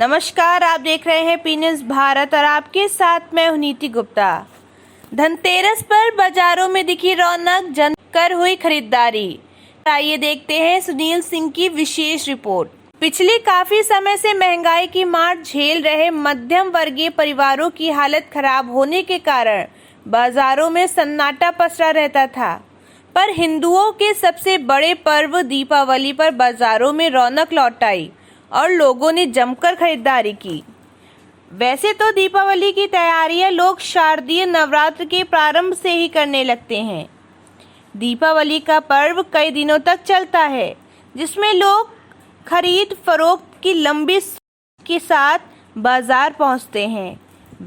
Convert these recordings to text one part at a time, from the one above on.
नमस्कार, आप देख रहे हैं पी न्यूज़ भारत और आपके साथ मैं हूं नीति गुप्ता। धनतेरस पर बाजारों में दिखी रौनक, जमकर हुई खरीदारी। आइए देखते हैं सुनील सिंह की विशेष रिपोर्ट। पिछले काफी समय से महंगाई की मार झेल रहे मध्यम वर्गीय परिवारों की हालत खराब होने के कारण बाजारों में सन्नाटा पसरा रहता था, पर हिंदुओं के सबसे बड़े पर्व दीपावली पर बाजारों में रौनक लौट आई और लोगों ने जमकर खरीदारी की। वैसे तो दीपावली की तैयारियां लोग शारदीय नवरात्र के प्रारंभ से ही करने लगते हैं। दीपावली का पर्व कई दिनों तक चलता है, जिसमें लोग खरीद फरोख्त की लंबी के साथ बाजार पहुंचते हैं।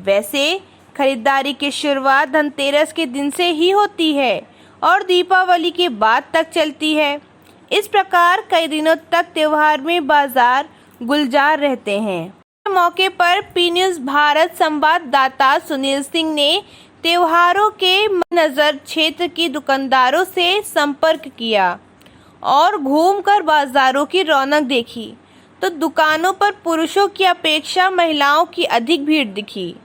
वैसे खरीदारी की शुरुआत धनतेरस के दिन से ही होती है और दीपावली के बाद तक चलती है। इस प्रकार कई दिनों तक त्योहार में बाजार गुलजार रहते हैं। इस मौके पर पी न्यूज़ भारत संवाददाता सुनील सिंह ने त्योहारों के मद्देनजर क्षेत्र की दुकानदारों से संपर्क किया और घूमकर बाजारों की रौनक देखी, तो दुकानों पर पुरुषों की अपेक्षा महिलाओं की अधिक भीड़ दिखी।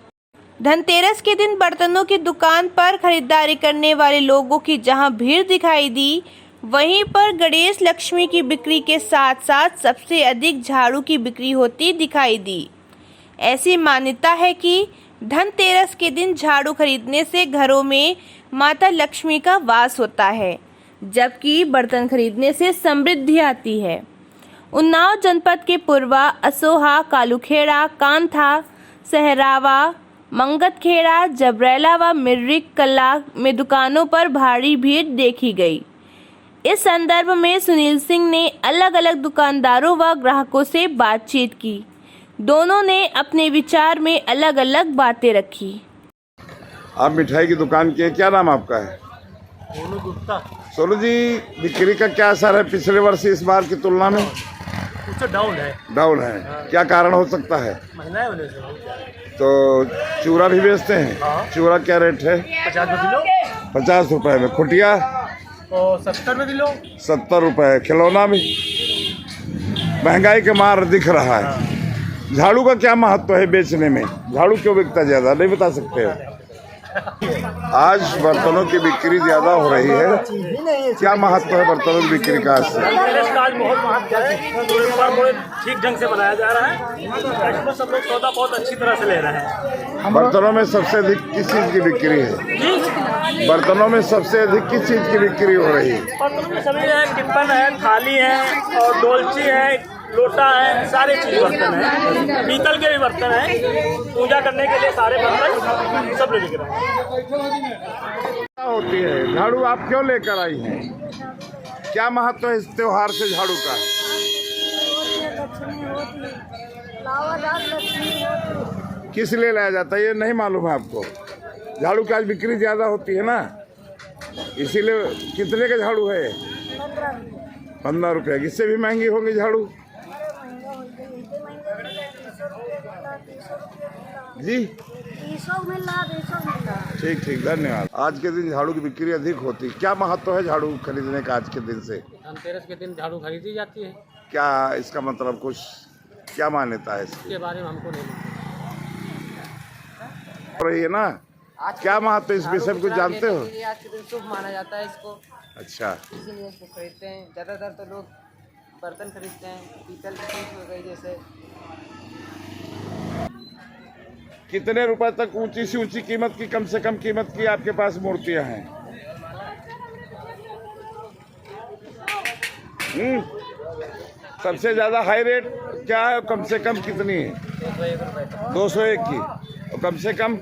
धनतेरस के दिन बर्तनों की दुकान पर खरीदारी करने वाले लोगों की जहां भीड़ दिखाई दी, वहीं पर गणेश लक्ष्मी की बिक्री के साथ साथ सबसे अधिक झाड़ू की बिक्री होती दिखाई दी। ऐसी मान्यता है कि धनतेरस के दिन झाड़ू खरीदने से घरों में माता लक्ष्मी का वास होता है, जबकि बर्तन खरीदने से समृद्धि आती है। उन्नाव जनपद के पुरवा, असोहा, कालूखेड़ा, कांथा, सहरावा, मंगतखेड़ा, जबरेला व मिर्रिक कला में दुकानों पर भारी भीड़ देखी गई। इस संदर्भ में सुनील सिंह ने अलग अलग दुकानदारों व ग्राहकों से बातचीत की। दोनों ने अपने विचार में अलग अलग बातें रखी। आप मिठाई की दुकान की है, क्या नाम आपका है? सोनू गुप्ता। सोनू जी, बिक्री का क्या असर है पिछले वर्ष इस बार की तुलना में? कुछ डाउन है। डाउन है। क्या कारण हो सकता है? महंगाई होने से। तो चूड़ा भी बेचते हैं? हाँ। चूड़ा क्या रेट है? 50 रुपये किलो। 50 रुपए में। खुटिया? और 70 रुपये किलो। 70 रुपए। खिलौना भी महंगाई के मार दिख रहा है। झाड़ू का क्या महत्व है बेचने में? झाड़ू क्यों बिकता ज्यादा, नहीं बता सकते हो? आज बर्तनों की बिक्री ज्यादा हो रही है, क्या महत्व है बर्तनों की बिक्री का? आज बहुत महत्व है, ठीक ढंग से बनाया जा रहा है। सब लोग सौदा बहुत अच्छी तरह से ले रहे हैं। बर्तनों में सबसे अधिक किस चीज की बिक्री है? बर्तनों में सबसे अधिक किस चीज की बिक्री हो रही है? बर्तनों में सभी है, टिप्पन है, थाली है और डोलची है, लोटा है, सारे चीज बर्तन है। पीतल के भी बर्तन है, पूजा करने के लिए सारे बर्तन सब बिक रहे हैं। होती है झाड़ू आप क्यों लेकर आई हैं? क्या महत्व है इस त्योहार से झाड़ू का? किस लिए लाया जाता है ये नहीं मालूम है आपको? झाड़ू की आज बिक्री ज्यादा होती है ना, इसीलिए। कितने का झाड़ू है? 15 रुपये। इससे भी महंगी होंगी झाड़ू जी? ठीक ठीक, धन्यवाद। आज के दिन झाड़ू की बिक्री अधिक होती, क्या महत्व है झाड़ू खरीदने का आज के दिन से? धनतेरस के दिन झाड़ू खरीदी जाती है। क्या इसका मतलब, कुछ क्या मान्यता है इसके बारे में हमको नहीं रही है ना? क्या महत्व है इस विषय में, कुछ जानते हो? आज के दिन शुभ माना जाता है इसको, अच्छा, इसीलिए इसको खरीदते हैं। ज़्यादातर तो लोग बर्तन खरीदते हैं, पीतल की चीज हो गई जैसे। कितने रुपए तक ऊंची से ऊंची कीमत की, कम से कम कीमत की आपके पास मूर्तियां हैं? सबसे ज्यादा हाई रेट क्या है, कम से कम कितनी है? 201 की, और कम से कम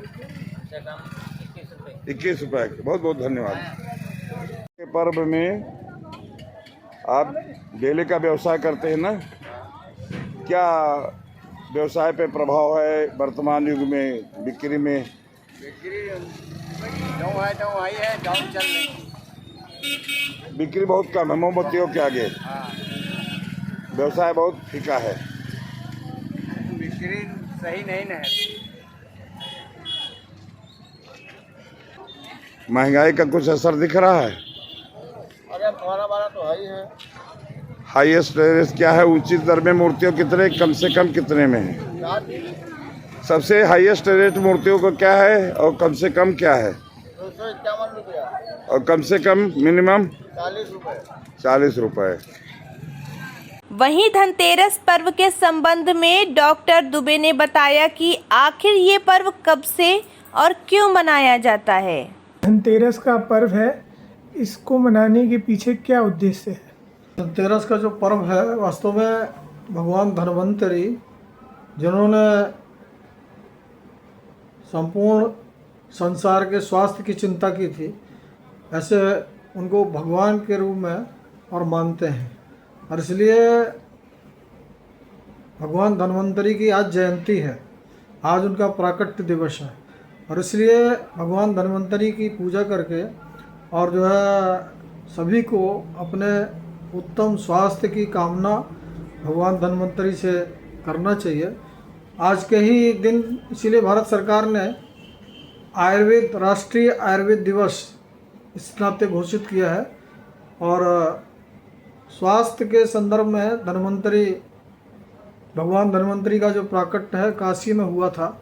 21 रुपए की। बहुत बहुत धन्यवाद। पर्व में आप डेली का व्यवसाय करते हैं ना, क्या व्यवसाय पे प्रभाव है वर्तमान युग में बिक्री में? बिक्री डाउन है, डाउन चल रही। बिक्री बहुत कम है मोमबत्तियों के आगे। व्यवसाय बहुत फीका है, बिक्री सही नहीं है। महंगाई का कुछ असर दिख रहा है? अरे थोड़ा बड़ा तो है ही है। हाईएस्ट टेरेस क्या है, उचित दर में मूर्तियों कितने, कम से कम कितने में है? सबसे हाईएस्ट रेट मूर्तियों का क्या है और कम से कम क्या है? 251 रुपया और कम से कम मिनिमम 40 रुपये। 40 रुपये। वहीं धनतेरस पर्व के संबंध में डॉक्टर दुबे ने बताया कि आखिर ये पर्व कब से और क्यों मनाया जाता है। धनतेरस का पर्व है, इसको मनाने के पीछे क्या उद्देश्य है? धनतेरस का जो पर्व है वास्तव में भगवान धन्वंतरी जिन्होंने संपूर्ण संसार के स्वास्थ्य की चिंता की थी, ऐसे उनको भगवान के रूप में और मानते हैं, और इसलिए भगवान धन्वंतरी की आज जयंती है, आज उनका प्राकट्य दिवस है, और इसलिए भगवान धन्वंतरी की पूजा करके और जो है सभी को अपने उत्तम स्वास्थ्य की कामना भगवान धन्वंतरी से करना चाहिए। आज के ही दिन इसीलिए भारत सरकार ने आयुर्वेद राष्ट्रीय आयुर्वेद दिवस इस नाते घोषित किया है, और स्वास्थ्य के संदर्भ में धन्वंतरी भगवान धन्वंतरी का जो प्राकट्य है काशी में हुआ था,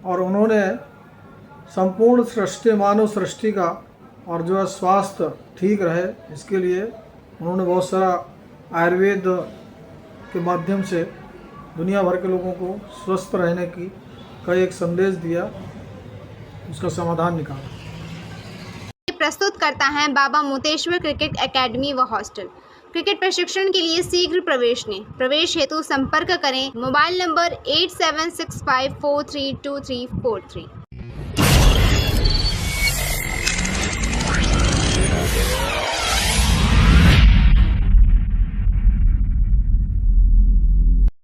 और उन्होंने संपूर्ण सृष्टि मानव सृष्टि का और जो है स्वास्थ्य ठीक रहे इसके लिए उन्होंने बहुत सारा आयुर्वेद के माध्यम से दुनिया भर के लोगों को स्वस्थ रहने का एक संदेश दिया, उसका समाधान निकाला। प्रस्तुत करता है बाबा मोतेश्वर क्रिकेट एकेडमी व हॉस्टल। क्रिकेट प्रशिक्षण के लिए शीघ्र प्रवेश लें। प्रवेश हेतु संपर्क करें मोबाइल नंबर 8765432343।